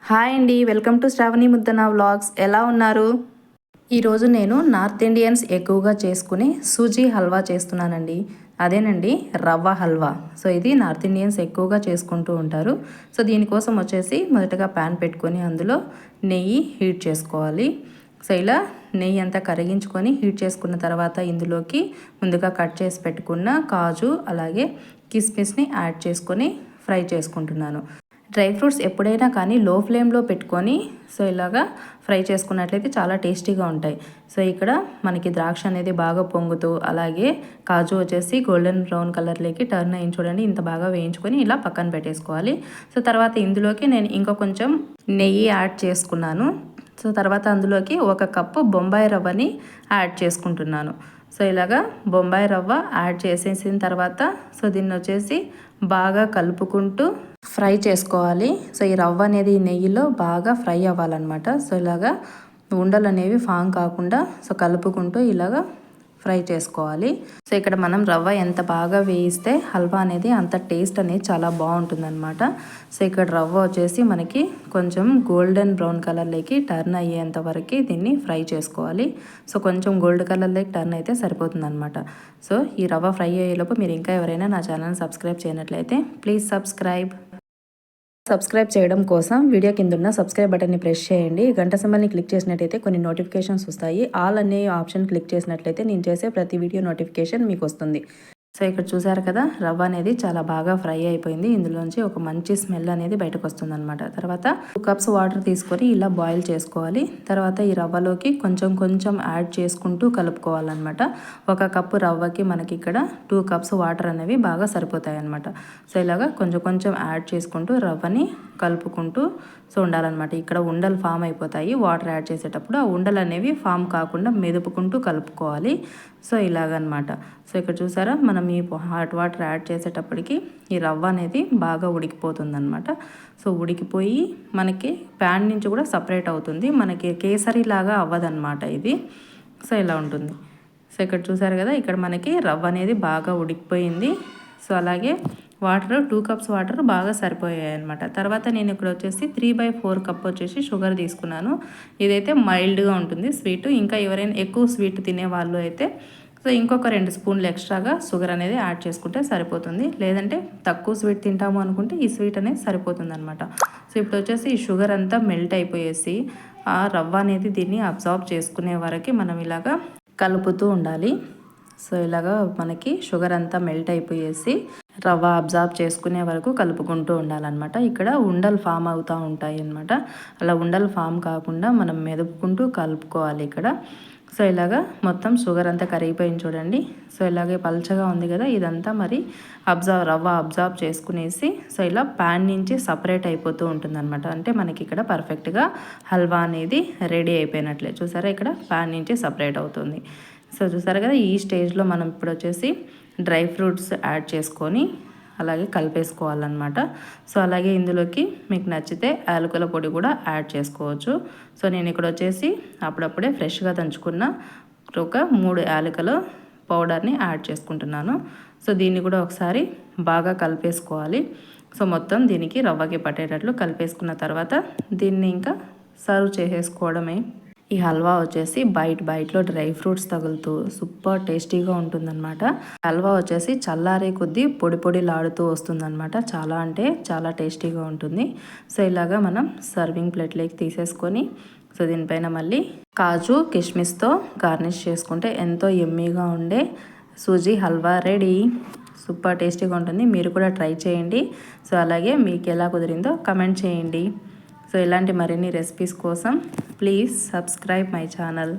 Hi అండి, welcome to Sravani Muddana vlogs. ఎలా ఉన్నారు? ఈరోజు నేను నార్త్ ఇండియన్స్ ఎక్కువగా చేసుకునే సూజీ హల్వా చేస్తున్నానండి. అదేనండి, రవ్వ హల్వా. సో ఇది నార్త్ ఇండియన్స్ ఎక్కువగా చేసుకుంటూ ఉంటారు. సో దీనికోసం వచ్చేసి మొదటగా ప్యాన్ పెట్టుకొని అందులో నెయ్యి హీట్ చేసుకోవాలి. సో ఇలా నెయ్యి అంతా కరిగించుకొని హీట్ చేసుకున్న తర్వాత ఇందులోకి ముందుగా కట్ చేసి పెట్టుకున్న కాజు అలాగే కిస్మిస్ని యాడ్ చేసుకొని ఫ్రై చేసుకుంటున్నాను. డ్రై ఫ్రూట్స్ ఎప్పుడైనా కానీ లో ఫ్లేమ్లో పెట్టుకొని సో ఇలాగా ఫ్రై చేసుకున్నట్లయితే చాలా టేస్టీగా ఉంటాయి. సో ఇక్కడ మనకి ద్రాక్ష అనేది బాగా పొంగుతూ అలాగే కాజు వచ్చేసి గోల్డెన్ బ్రౌన్ కలర్లోకి టర్న్ అయ్యి చూడండి, ఇంత బాగా వేయించుకొని ఇలా పక్కన పెట్టేసుకోవాలి. సో తర్వాత ఇందులోకి నేను ఇంకా కొంచెం నెయ్యి యాడ్ చేసుకున్నాను. సో తర్వాత అందులోకి 1 కప్పు బొంబాయి రవ్వని యాడ్ చేసుకుంటున్నాను. సో ఇలాగా బొంబాయి రవ్వ యాడ్ చేసేసిన తర్వాత సో దీన్ని వచ్చేసి బాగా కలుపుకుంటూ ఫ్రై చేసుకోవాలి. సో ఈ రవ్వ అనేది నెయ్యిలో బాగా ఫ్రై అవ్వాలన్నమాట. సో ఇలాగా ఉండలు అనేవి ఫామ్ కాకుండా సో కలుపుకుంటూ ఇలాగా ఫ్రై చేసుకోవాలి. సో ఇక్కడ మనం రవ్వ ఎంత బాగా వేయిస్తే హల్వా అనేది అంత టేస్ట్ అనేది చాలా బాగుంటుందన్నమాట. సో ఇక్కడ రవ్వ వచ్చేసి మనకి కొంచెం గోల్డెన్ బ్రౌన్ కలర్లోకి టర్న్ అయ్యేంత వరకు దీన్ని ఫ్రై చేసుకోవాలి. సో కొంచెం గోల్డ్ కలర్లోకి టర్న్ అయితే సరిపోతుందన్నమాట. సో ఈ రవ్వ ఫ్రై అయ్యేలోపు మీరు ఇంకా ఎవరైనా నా ఛానల్ని సబ్స్క్రైబ్ చేయనట్లయితే ప్లీజ్ సబ్స్క్రైబ్ చేయడం కోసం వీడియో కింద ఉన్న సబ్స్క్రైబ్ బటన్ని ప్రెస్ చేయండి. గంట సింబల్ని క్లిక్ చేసినట్టయితే కొన్ని నోటిఫికేషన్స్ వస్తాయి. ఆల్ అనే ఆప్షన్ క్లిక్ చేసినట్లయితే నేను చేసే ప్రతి వీడియో నోటిఫికేషన్ మీకు వస్తుంది. సో ఇక్కడ చూసారు కదా, రవ్వ అనేది చాలా బాగా ఫ్రై అయిపోయింది. ఇందులోంచి ఒక మంచి స్మెల్ అనేది బయటకు వస్తుంది అనమాట. తర్వాత 2 కప్స్ వాటర్ తీసుకొని ఇలా బాయిల్ చేసుకోవాలి. తర్వాత ఈ రవ్వలోకి కొంచెం యాడ్ చేసుకుంటూ కలుపుకోవాలన్నమాట. 1 కప్పు రవ్వకి మనకి ఇక్కడ 2 కప్స్ వాటర్ అనేవి బాగా సరిపోతాయి అనమాట. సో ఇలాగా కొంచెం యాడ్ చేసుకుంటూ రవ్వని కలుపుకుంటూ సో ఉండాలన్నమాట. ఇక్కడ ఉండలు ఫామ్ అయిపోతాయి వాటర్ యాడ్ చేసేటప్పుడు. ఆ ఉండలు అనేవి ఫామ్ కాకుండా మెదుపుకుంటూ కలుపుకోవాలి. సో ఇలాగనమాట. సో ఇక్కడ చూసారా, మనం ఈ హాట్ వాటర్ యాడ్ చేసేటప్పటికి ఈ రవ్వ అనేది బాగా ఉడికిపోతుంది అనమాట. సో ఉడికిపోయి మనకి ప్యాన్ నుంచి కూడా సపరేట్ అవుతుంది. మనకి కేసరి లాగా అవ్వదన్నమాట ఇది. సో ఇలా ఉంటుంది. సో ఇక్కడ చూసారు కదా, ఇక్కడ మనకి రవ్వ అనేది బాగా ఉడికిపోయింది. సో అలాగే వాటర్ 2 కప్స్ వాటర్ బాగా సరిపోయాయి అనమాట. తర్వాత నేను ఇక్కడ వచ్చేసి 3/4 కప్ వచ్చేసి షుగర్ తీసుకున్నాను. ఇదైతే మైల్డ్గా ఉంటుంది స్వీట్. ఇంకా ఎవరైనా ఎక్కువ స్వీట్ తినే వాళ్ళు అయితే సో ఇంకొక 2 స్పూన్లు ఎక్స్ట్రాగా షుగర్ అనేది యాడ్ చేసుకుంటే సరిపోతుంది. లేదంటే తక్కువ స్వీట్ తింటాము అనుకుంటే ఈ స్వీట్ అనేది సరిపోతుంది అనమాట. సో ఇప్పుడు వచ్చేసి ఈ షుగర్ అంతా మెల్ట్ అయిపోయేసి ఆ రవ్వ అనేది దీన్ని అబ్జార్బ్ చేసుకునే వరకు మనం ఇలాగా కలుపుతూ ఉండాలి. సో ఇలాగా మనకి షుగర్ అంతా మెల్ట్ అయిపోయేసి రవ్వ అబ్జార్బ్ చేసుకునే వరకు కలుపుకుంటూ ఉండాలన్నమాట. ఇక్కడ ఉండలు ఫామ్ అవుతూ ఉంటాయి అన్నమాట. అలా ఉండలు ఫామ్ కాకుండా మనం మెదుపుకుంటూ కలుపుకోవాలి ఇక్కడ. సో ఇలాగా మొత్తం షుగర్ అంతా కరిగిపోయింది చూడండి. సో ఇలాగే పల్చగా ఉంది కదా, ఇదంతా మరి రవ్వ అబ్జార్బ్ చేసుకునేసి సో ఇలా ప్యాన్ నుంచి సపరేట్ అయిపోతూ ఉంటుందన్నమాట. అంటే మనకి ఇక్కడ పర్ఫెక్ట్గా హల్వా అనేది రెడీ అయిపోయినట్లే. చూసారా, ఇక్కడ ప్యాన్ నుంచి సపరేట్ అవుతుంది. సో చూసారు కదా, ఈ స్టేజ్లో మనం ఇప్పుడు వచ్చేసి డ్రై ఫ్రూట్స్ యాడ్ చేసుకొని అలాగే కలిపేసుకోవాలన్నమాట. సో అలాగే ఇందులోకి మీకు నచ్చితే యాలకుల పొడి కూడా యాడ్ చేసుకోవచ్చు. సో నేను ఇక్కడ వచ్చేసి అప్పుడప్పుడే ఫ్రెష్గా దంచుకున్న ఒక 3 యాలకుల పౌడర్ని యాడ్ చేసుకుంటున్నాను. సో దీన్ని కూడా ఒకసారి బాగా కలిపేసుకోవాలి. సో మొత్తం దీనికి రవ్వకి పట్టేటట్లు కలిపేసుకున్న తర్వాత దీన్ని ఇంకా సర్వ్ చేసేసుకోవడమే. ఈ హల్వా వచ్చేసి బయటలో డ్రై ఫ్రూట్స్ తగులుతూ సూపర్ టేస్టీగా ఉంటుందన్నమాట. హల్వా వచ్చేసి చల్లారే కొద్దీ పొడిలాడుతూ వస్తుందన్నమాట. చాలా అంటే చాలా టేస్టీగా ఉంటుంది. సో ఇలాగా మనం సర్వింగ్ ప్లేట్లోకి తీసేసుకొని సో దీనిపైన మళ్ళీ కాజు కిస్మిస్తో గార్నిష్ చేసుకుంటే ఎంతో యమ్మీగా ఉండే సూజీ హల్వా రెడీ. సూపర్ టేస్టీగా ఉంటుంది. మీరు కూడా ట్రై చేయండి. సో అలాగే మీకు ఎలా కుదిరిందో కమెంట్ చేయండి. సో ఇలాంటి మరిన్ని రెసిపీస్ కోసం ప్లీజ్ సబ్స్క్రైబ్ మై ఛానల్.